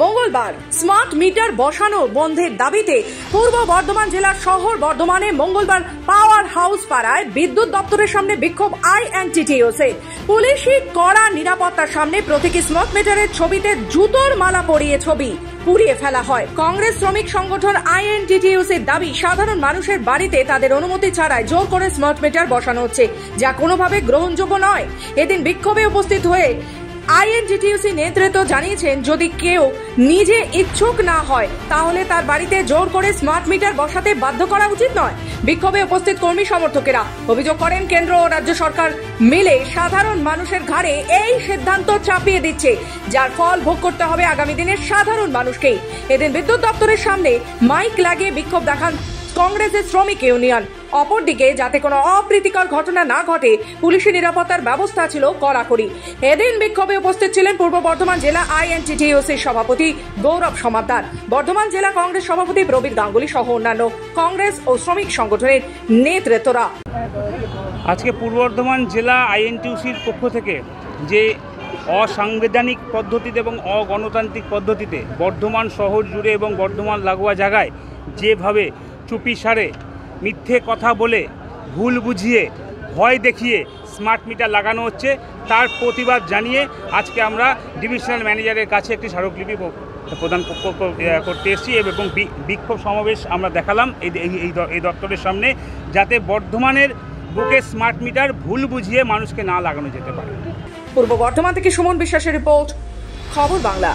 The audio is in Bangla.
মঙ্গলবার স্মার্ট মিটার বসানো বন্ধের দাবিতে পূর্ব বর্ধমান জেলার শহর বর্ধমানে মঙ্গলবার পাওয়ার হাউস পাড়ায় বিদ্যুৎ দপ্তরের সামনে বিক্ষোভ আইএনটিটিইউসি। পুলিশি কড়া নিরাপত্তার সামনে প্রতীকী স্মার্ট মিটারের ছবিতে জুতোর মালা পরিয়ে ছবি পুড়িয়ে ফেলা হয়। কংগ্রেস শ্রমিক সংগঠন আইএনটিটিইউসির দাবি, সাধারণ মানুষের বাড়িতে তাদের অনুমতি ছাড়াই জোর করে স্মার্ট মিটার বসানো হচ্ছে, যা কোনোভাবে গ্রহণযোগ্য নয়। এদিন বিক্ষোভে উপস্থিত হয়ে আইএনটিটিইউসি নেতৃত্ব জানিয়েছেন, যদি কেউ নিজে ইচ্ছুক না হয় তাহলে তার বাড়িতে জোর করে স্মার্ট মিটার বসাতে বাধ্য করা উচিত নয়। বিক্ষোভে উপস্থিত কর্মী সমর্থকেরা অভিযোগ করেন, কেন্দ্র ও রাজ্য সরকার মিলে সাধারণ মানুষের ঘাড়ে এই সিদ্ধান্ত চাপিয়ে দিচ্ছে, যার ফল ভোগ করতে হবে আগামী দিনের সাধারণ মানুষকেই। এদিন বিদ্যুৎ দপ্তরের সামনে মাইক লাগিয়ে বিক্ষোভ দেখান কংগ্রেসের শ্রমিক ইউনিয়ন। অপরদিকে যাতে কোনো অপ্রীতিকর ঘটনা না ঘটে, পুলিশি নিরাপত্তার ব্যবস্থা ছিল কড়াকড়ি। এদিন বিক্ষোভে উপস্থিত ছিলেন পূর্ব বর্ধমান জেলা আইএনটিটিইউসির সভাপতি গৌরব সমাদ্দার, বর্ধমান জেলা কংগ্রেস সভাপতি প্রবীর গাঙ্গুলি সহ অন্যান্য কংগ্রেস ও শ্রমিক সংগঠনের নেতৃত্বরা। আজকে পূর্ব বর্ধমান জেলা আইএনটিটিইউসির পক্ষ থেকে যে অসাংবিধানিক পদ্ধতিতে এবং অগণতান্ত্রিক পদ্ধতিতে বর্ধমান শহর জুড়ে এবং বর্ধমান লাগোয়া জায়গায় যেভাবে চুপিসারে মিথ্যে কথা বলে, ভুল বুঝিয়ে, ভয় দেখিয়ে স্মার্ট মিটার লাগানো হচ্ছে, তার প্রতিবাদ জানিয়ে আজকে আমরা ডিভিশনাল ম্যানেজারের কাছে একটি স্মারকলিপি প্রদান করতে এসেছি এবং বিক্ষোভ সমাবেশ আমরা দেখালাম এই দপ্তরের সামনে, যাতে বর্ধমানের বুকে স্মার্ট মিটার ভুল বুঝিয়ে মানুষকে না লাগানো যেতে পারে। পূর্ব বর্ধমান থেকে সুমন বিশ্বাসের রিপোর্ট, খবর বাংলা।